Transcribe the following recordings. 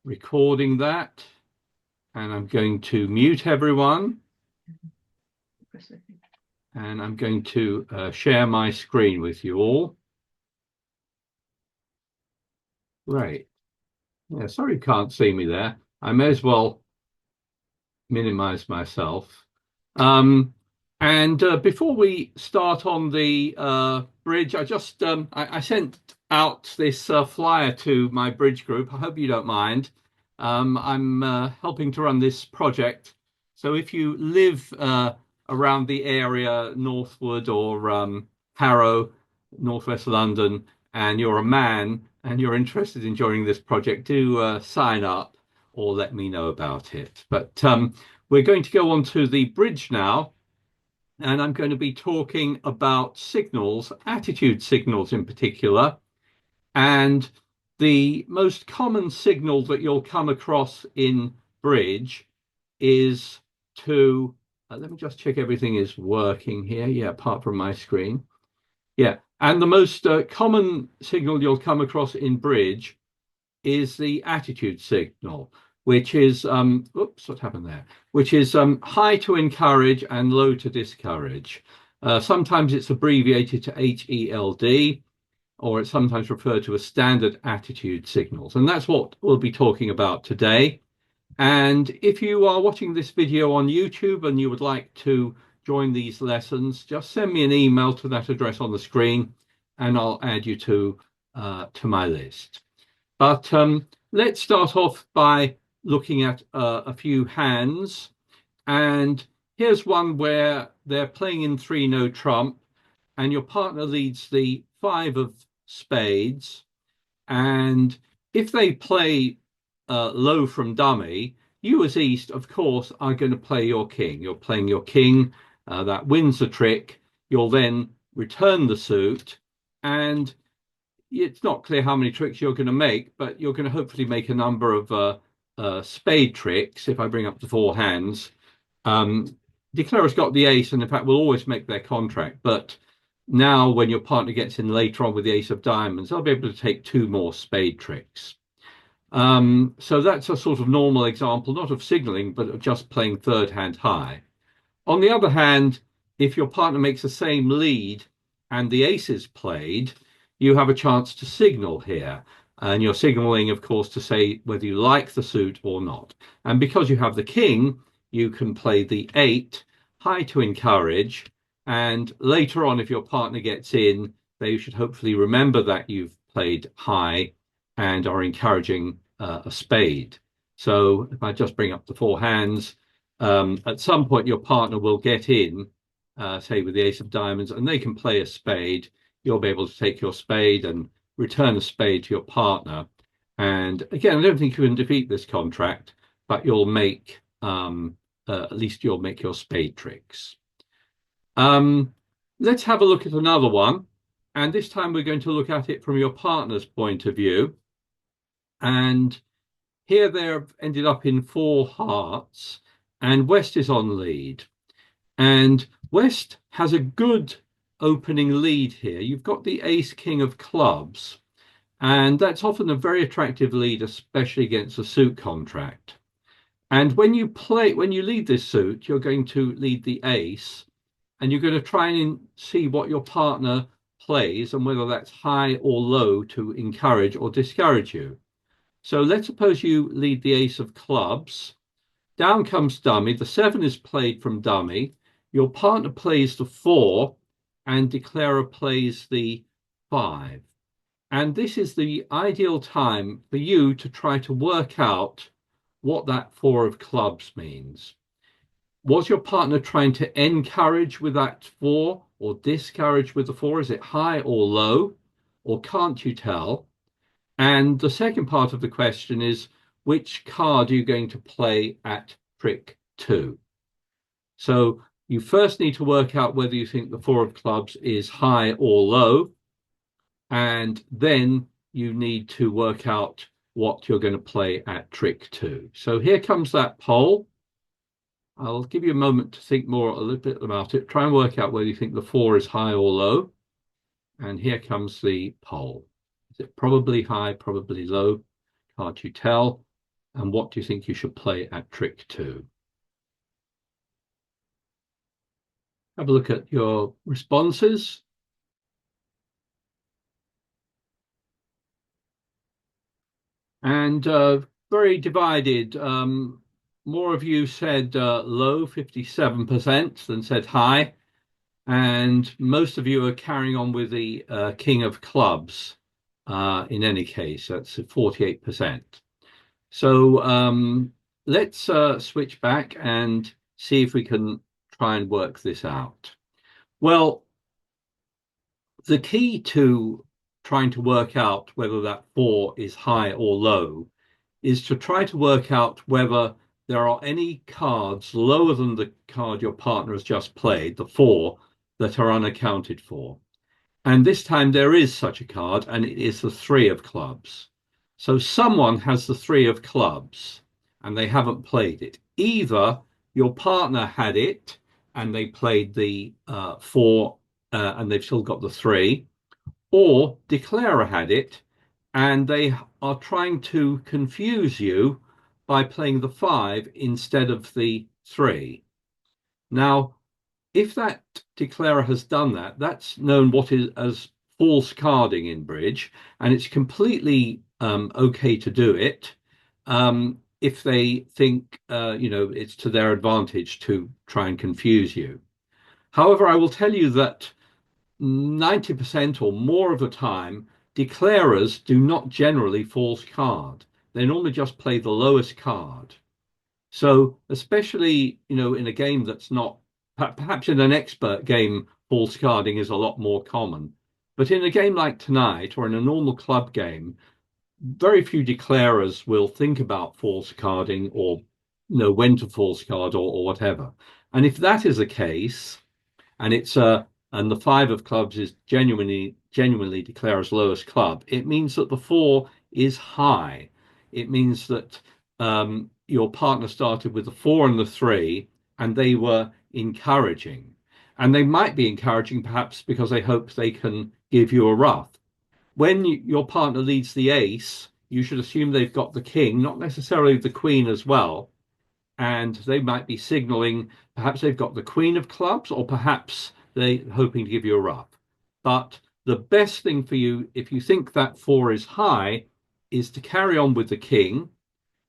recording that, and I'm going to mute everyone, and I'm going to share my screen with you all. Great. Yeah, sorry you can't see me there. I may as well minimize myself. Um, and before we start on the bridge, I sent out this flyer to my bridge group. I hope you don't mind. I'm helping to run this project. So if you live around the area, Northwood or Harrow, Northwest London, and you're a man and you're interested in joining this project, do sign up or let me know about it. But we're going to go on to the bridge now, and I'm going to be talking about signals, attitude signals in particular. And the most common signal that you'll come across in bridge is to, let me just check everything is working here. Yeah, apart from my screen. Yeah, and the most common signal you'll come across in bridge is the attitude signal, which is oops, what happened there? Which is high to encourage and low to discourage. Sometimes it's abbreviated to HELD, or it's sometimes referred to as standard attitude signals. And that's what we'll be talking about today. And if you are watching this video on YouTube and you would like to join these lessons, just send me an email to that address on the screen and I'll add you to my list. But let's start off by looking at a few hands. And here's one where they're playing in 3 no trump, and your partner leads the 5 of spades. And if they play low from dummy, you as East, of course, are going to play your king. You're playing your king. That wins the trick. You'll then return the suit, and it's not clear how many tricks you're going to make, but you're going to hopefully make a number of spade tricks. If I bring up the 4 hands, declarer's got the ace, and in fact will always make their contract. But now when your partner gets in later on with the ace of diamonds, they'll be able to take 2 more spade tricks. So that's a sort of normal example, not of signaling, but of just playing third hand high. On the other hand, if your partner makes the same lead and the ace is played, you have a chance to signal here. And you're signaling, of course, to say whether you like the suit or not. And because you have the king, you can play the 8, high to encourage. And later on, if your partner gets in, they should hopefully remember that you've played high and are encouraging a spade. So if I just bring up the 4 hands, at some point your partner will get in, say with the ace of diamonds, and they can play a spade. You'll be able to take your spade and return a spade to your partner. And again, I don't think you can defeat this contract, but you'll make at least you'll make your spade tricks. Let's have a look at another one. And this time we're going to look at it from your partner's point of view. And here they've ended up in 4 hearts, and West is on lead. And West has a good opening lead here. You've got the ace king of clubs, and that's often a very attractive lead, especially against a suit contract. And when you lead this suit, you're going to lead the ace, and you're going to try and see what your partner plays and whether that's high or low to encourage or discourage you. So let's suppose you lead the ace of clubs. Down comes dummy. The 7 is played from dummy. Your partner plays the 4 and declarer plays the 5. And this is the ideal time for you to try to work out what that 4 of clubs means. Was your partner trying to encourage with that 4 or discourage with the 4? Is it high or low? Or can't you tell? And the second part of the question is, which card are you going to play at trick 2? So you first need to work out whether you think the 4 of clubs is high or low. And then you need to work out what you're going to play at trick 2. So here comes that poll. I'll give you a moment to think more a little bit about it. Try and work out whether you think the 4 is high or low. And here comes the poll. Is it probably high, probably low? Can't you tell? And what do you think you should play at trick two? Have a look at your responses. And very divided. More of you said low, 57%, than said high. And most of you are carrying on with the King of Clubs in any case. That's 48%. So let's switch back and see if we can try and work this out. Well, the key to trying to work out whether that four is high or low is to try to work out whether there are any cards lower than the card your partner has just played, the four, that are unaccounted for. And this time there is such a card, and it is the three of clubs. So someone has the three of clubs and they haven't played it. Either your partner had it and they played the four and they've still got the three, or Declarer had it and they are trying to confuse you by playing the five instead of the three. Now, if that declarer has done that, that's known what is as false carding in bridge, and it's completely okay to do it if they think it's to their advantage to try and confuse you. However, I will tell you that 90% or more of the time, declarers do not generally false card. They normally just play the lowest card. So, especially, in a game that's not, perhaps in an expert game, false carding is a lot more common. But in a game like tonight or in a normal club game, very few declarers will think about false carding or know when to false card or whatever. And if that is the case, and it's and the five of clubs is genuinely declares lowest club, it means that the four is high. It means that your partner started with the four and the three, and they were encouraging. And they might be encouraging perhaps because they hope they can give you a rough. When your partner leads the ace, you should assume they've got the king, not necessarily the queen as well, and they might be signaling perhaps they've got the queen of clubs or perhaps they're hoping to give you a rough. But the best thing for you, if you think that four is high, is to carry on with the king.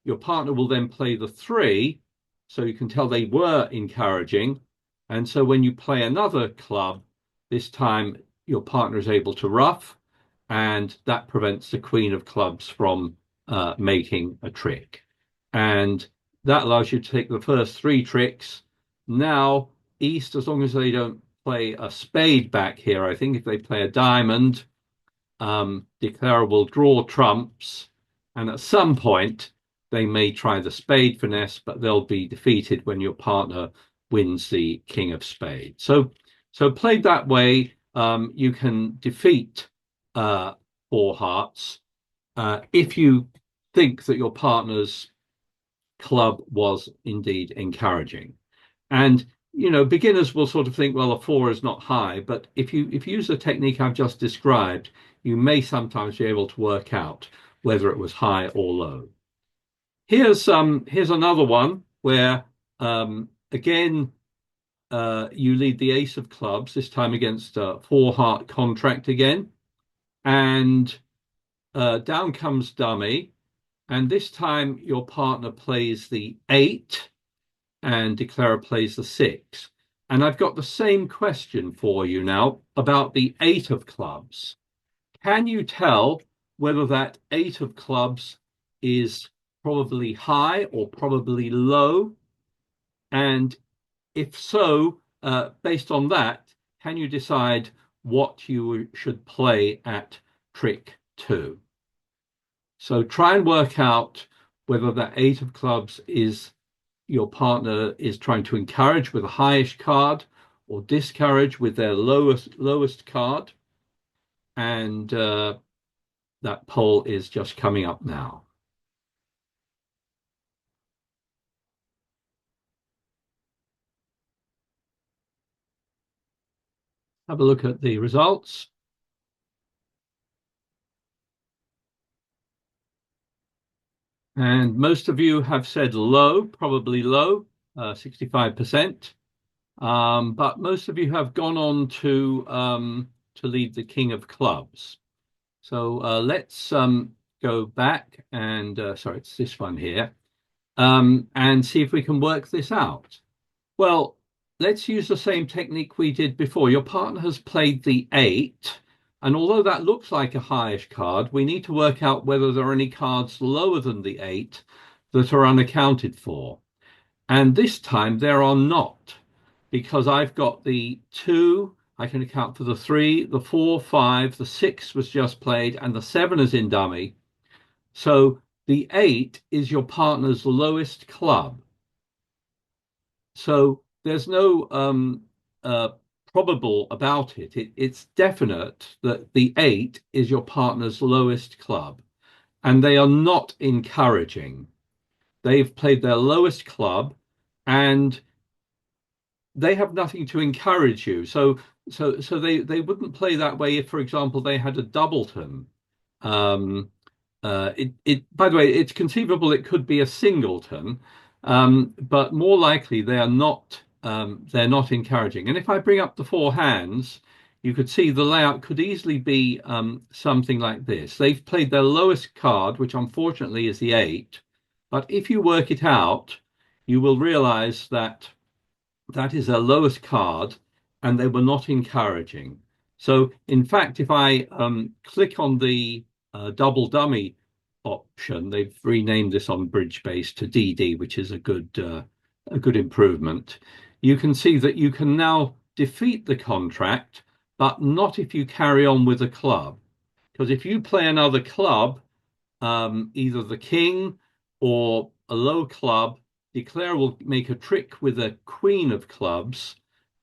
Your partner will then play the three, so you can tell they were encouraging. And so when you play another club, this time your partner is able to ruff, and that prevents the queen of clubs from making a trick. And that allows you to take the first three tricks. Now, East, as long as they don't play a spade back here, I think if they play a diamond, Declarer will draw trumps, and at some point they may try the spade finesse, but they'll be defeated when your partner wins the king of spades. So played that way, you can defeat four hearts if you think that your partner's club was indeed encouraging. And beginners will sort of think, well, a four is not high, but if you use the technique I've just described, you may sometimes be able to work out whether it was high or low. Here's another one where again you lead the ace of clubs, this time against four heart contract again, and down comes dummy, and this time your partner plays the eight and Declarer plays the six. And I've got the same question for you now about the eight of clubs. Can you tell whether that eight of clubs is probably high or probably low? And if so, based on that, can you decide what you should play at trick two? So try and work out whether that eight of clubs is your partner is trying to encourage with a highish card or discourage with their lowest card. And that poll is just coming up now. Have a look at the results. And most of you have said low, probably low, 65%. But most of you have gone on to lead the King of Clubs. So let's go back and sorry, it's this one here, and see if we can work this out. Well, let's use the same technique we did before. Your partner has played the eight, and although that looks like a highish card, we need to work out whether there are any cards lower than the eight that are unaccounted for. And this time there are not, because I've got the two, I can account for the three, the four, five, the six was just played, and the seven is in dummy. So the eight is your partner's lowest club. So there's no uh, probable about it. It's definite that the eight is your partner's lowest club, and they are not encouraging. They've played their lowest club, and they have nothing to encourage you. So they wouldn't play that way if, for example, they had a doubleton. Um, by the way, it's conceivable it could be a singleton, but more likely they're not encouraging. And if I bring up the four hands, you could see the layout could easily be something like this. They've played their lowest card, which unfortunately is the eight. But if you work it out, you will realize that that is their lowest card, and they were not encouraging. So, in fact, if I click on the double dummy option, they've renamed this on Bridgebase to DD, which is a good improvement. You can see that you can now defeat the contract, but not if you carry on with a club. Because if you play another club, either the king or a low club, declare will make a trick with a queen of clubs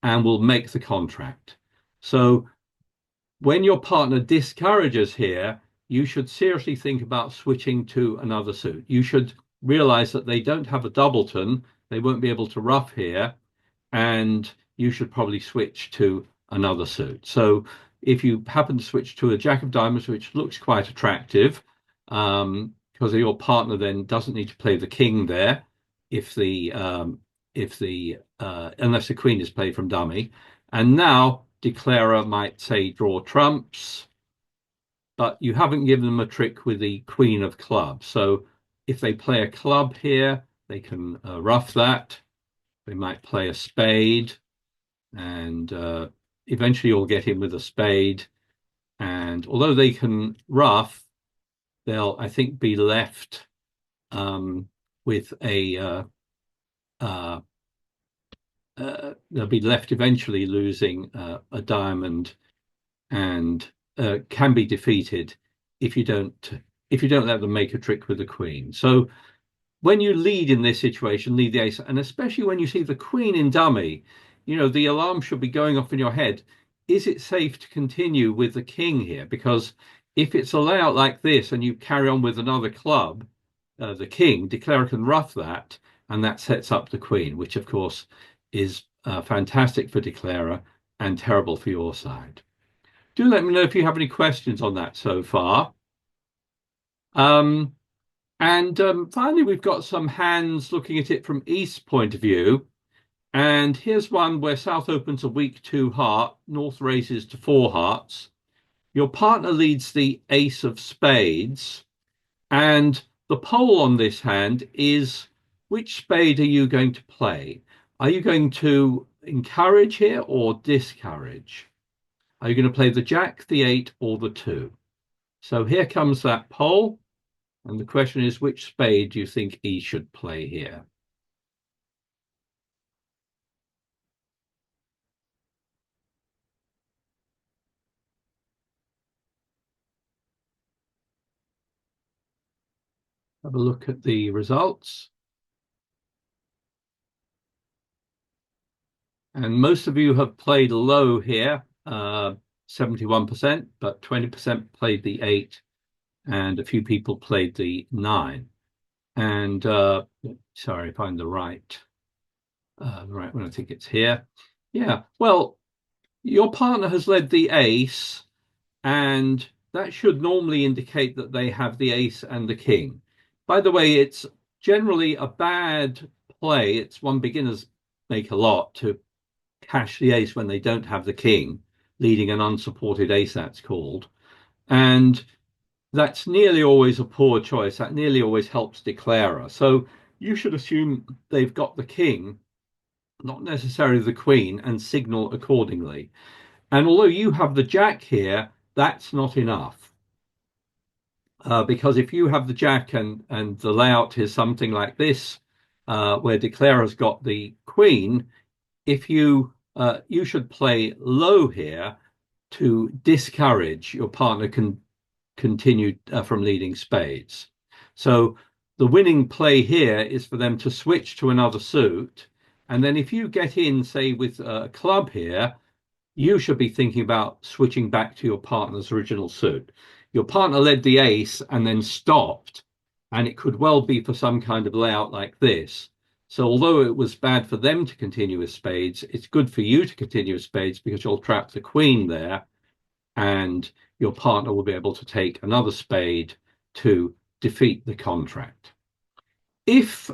and will make the contract. So when your partner discourages here, you should seriously think about switching to another suit. You should realize that they don't have a doubleton, they won't be able to ruff here, and you should probably switch to another suit. So if you happen to switch to a Jack of Diamonds, which looks quite attractive, because your partner then doesn't need to play the king there if the unless the queen is played from dummy. And now declarer might say draw trumps, but you haven't given them a trick with the queen of clubs. So if they play a club here, they can ruff that. They might play a spade, and eventually you'll get in with a spade. And although they can ruff, they'll, I think, be left with they'll be left eventually losing a diamond, and can be defeated if you don't let them make a trick with the queen. So when you lead in this situation, lead the ace, and especially when you see the queen in dummy, the alarm should be going off in your head. Is it safe to continue with the king here? Because if it's a layout like this and you carry on with another club, the king, declare can ruff that, and that sets up the queen, which of course is fantastic for declarer and terrible for your side. Do let me know if you have any questions on that so far. And finally, we've got some hands looking at it from East's point of view. And here's one where South opens a weak two heart, North raises to four hearts. Your partner leads the ace of spades. And the poll on this hand is, which spade are you going to play? Are you going to encourage here or discourage? Are you going to play the jack, the eight, or the two? So here comes that poll. And the question is, which spade do you think he should play here? Have a look at the results. And most of you have played low here, 71%, but 20% played the eight, and a few people played the nine. And sorry, find the right one. I think it's here. Yeah, well, your partner has led the ace, and that should normally indicate that they have the ace and the king. by the way, it's generally a bad play. It's one beginners make a lot to cash the ace when they don't have the king, leading an unsupported ace, that's called. And that's nearly always a poor choice. That nearly always helps declarer. So you should assume they've got the king, not necessarily the queen, and signal accordingly. And although you have the jack here, that's not enough. Because if you have the jack and the layout is something like this, where declarer's got the queen, if you should play low here to discourage your partner can continue from leading spades. So the winning play here is for them to switch to another suit. And then if you get in, say, with a club here, you should be thinking about switching back to your partner's original suit. Your partner led the ace and then stopped, and it could well be for some kind of layout like this. So although it was bad for them to continue with spades, it's good for you to continue with spades because you'll trap the queen there, and your partner will be able to take another spade to defeat the contract. If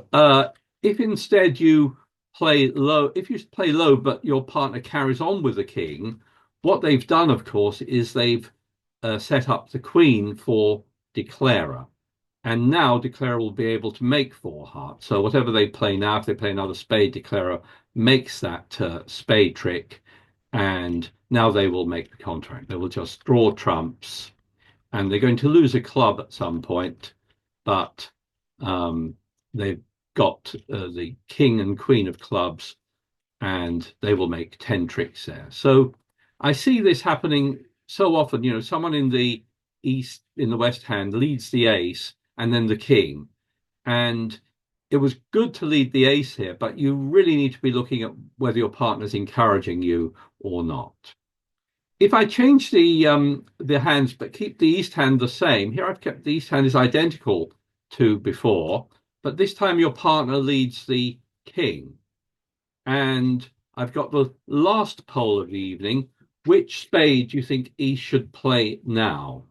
instead you play low, if you play low, but your partner carries on with the king, what they've done, of course, is they've set up the queen for declarer. And now declarer will be able to make four hearts. So whatever they play now, if they play another spade, declarer makes that spade trick. And now they will make the contract. They will just draw trumps. And they're going to lose a club at some point. But they've got the king and queen of clubs, and they will make 10 tricks there. So I see this happening so often. You know, someone in the east, in the west hand, leads the ace and then the king. And it was good to lead the ace here, but you really need to be looking at whether your partner's encouraging you or not. If I change the hands but keep the east hand the same, here I've kept the east hand is identical to before, but this time your partner leads the king. And I've got the last poll of the evening. Which spade do you think East should play now?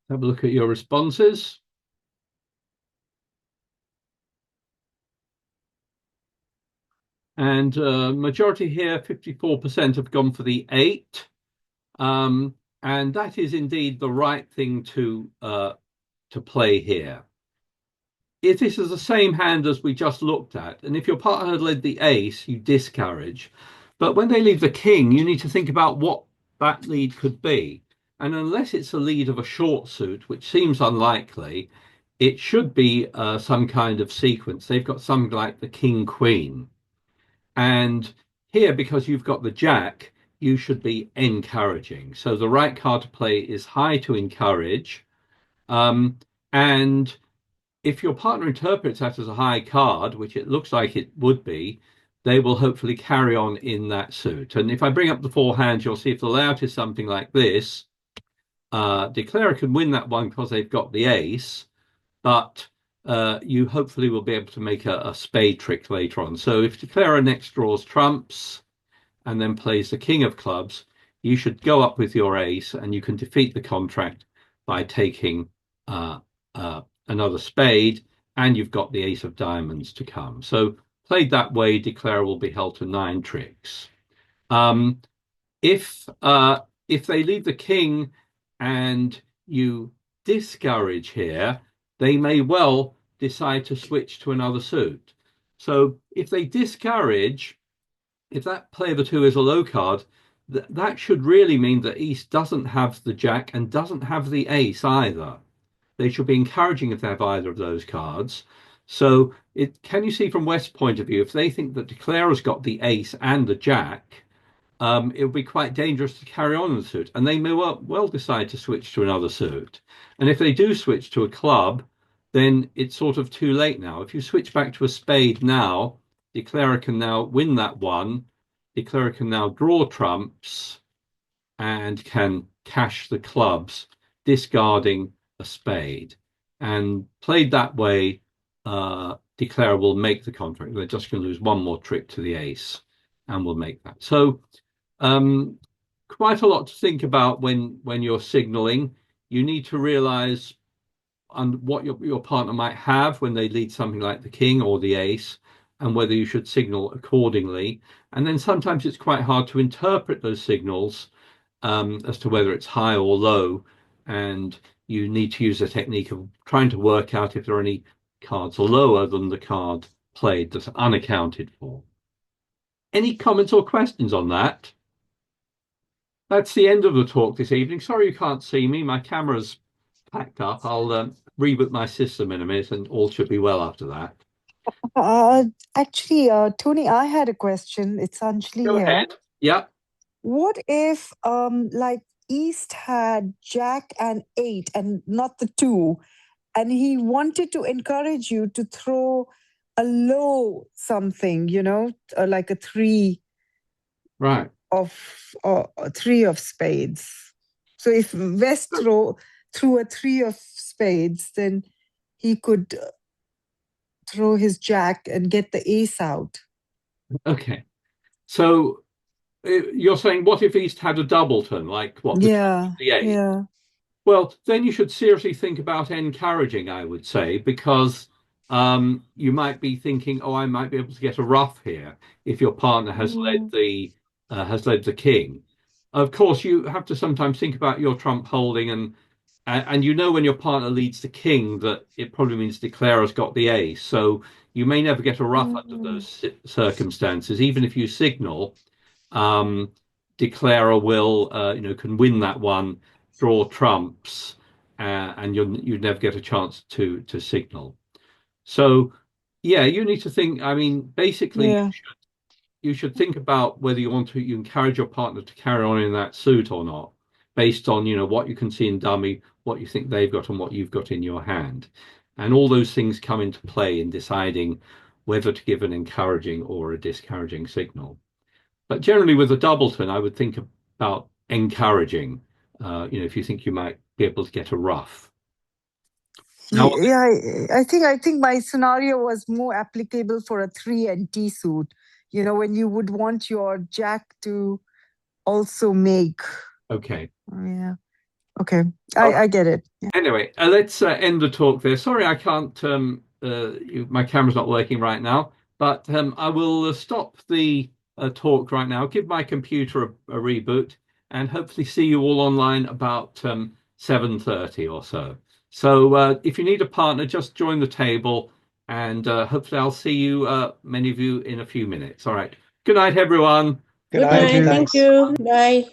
Have a look at your responses. And majority here, 54% have gone for the 8. And that is indeed the right thing to play here. If this is the same hand as we just looked at, and if your partner had led the ace, you discourage. But when they leave the king, you need to think about what that lead could be. And unless it's a lead of a short suit, which seems unlikely, it should be some kind of sequence. They've got something like the king queen. And here, because you've got the jack, you should be encouraging. So the right card to play is high to encourage. And if your partner interprets that as a high card, which it looks like it would be, they will hopefully carry on in that suit. And if I bring up the four hands, you'll see if the layout is something like this, declarer can win that one because they've got the ace, but you hopefully will be able to make a spade trick later on. So if declarer next draws trumps and then plays the king of clubs, you should go up with your ace and you can defeat the contract by taking another spade, and you've got the ace of diamonds to come. So played that way, declarer will be held to 9 tricks. If they leave the king and you discourage here, they may well decide to switch to another suit. So if they discourage, if that play of the 2 is a low card, that should really mean that East doesn't have the jack and doesn't have the ace either. They should be encouraging if they have either of those cards. So can you see from West's point of view, if they think that declarer's got the ace and the jack, it would be quite dangerous to carry on in the suit. And they may well decide to switch to another suit. And if they do switch to a club, then it's sort of too late now. If you switch back to a spade now, declarer can now win that one. Declarer can now draw trumps and can cash the clubs, discarding a spade. And played that way, declarer will make the contract. They're just going to lose one more trick to the ace and will make that. So quite a lot to think about when you're signaling. You need to realize and what your partner might have when they lead something like the king or the ace, and whether you should signal accordingly. And then sometimes it's quite hard to interpret those signals as to whether it's high or low, and you need to use a technique of trying to work out if there are any cards lower than the card played that's unaccounted for. Any comments or questions on that? That's the end of the talk this evening. Sorry you can't see me. My camera's packed up. I'll reboot my system in a minute and all should be well after that. Uh, Actually, Tony, I had a question. It's Anjali Go here. ahead. Yeah. What if, like, East had Jack and 8 and not the 2, and he wanted to encourage you to throw a low something, like a 3 Right. of or 3 of spades. So if West threw a 3 of spades, then he could throw his Jack and get the ace out. Okay. So you're saying what if East had a doubleton, like what Yeah, the 8? yeah. Well, then you should seriously think about encouraging, I would say, because you might be thinking, oh, I might be able to get a ruff here if your partner has led the king. Of course, you have to sometimes think about your trump holding, and you know when your partner leads the king that it probably means declarer's got the ace. So you may never get a ruff under those circumstances, even if you signal. Um, Declarer will, can win that one, draw trumps, and you'd never get a chance to signal. So, yeah, you need to think. I mean, basically, Yeah. you should think about whether you encourage your partner to carry on in that suit or not, based on what you can see in dummy, what you think they've got, and what you've got in your hand, and all those things come into play in deciding whether to give an encouraging or a discouraging signal. But generally, with a doubleton, I would think about encouraging. If you think you might be able to get a ruff. Now, Yeah, I think my scenario was more applicable for a 3 and T suit. When you would want your Jack to also make. okay. Yeah. Okay. I get it. Yeah. Anyway, let's end the talk there. Sorry, I can't. My camera's not working right now, but I will stop the talk right now. Give my computer a reboot, and hopefully see you all online about 7:30 or so. So if you need a partner, just join the table, and hopefully I'll see you, many of you, in a few minutes. All right. Good night, everyone. Good night. Thank you. Bye.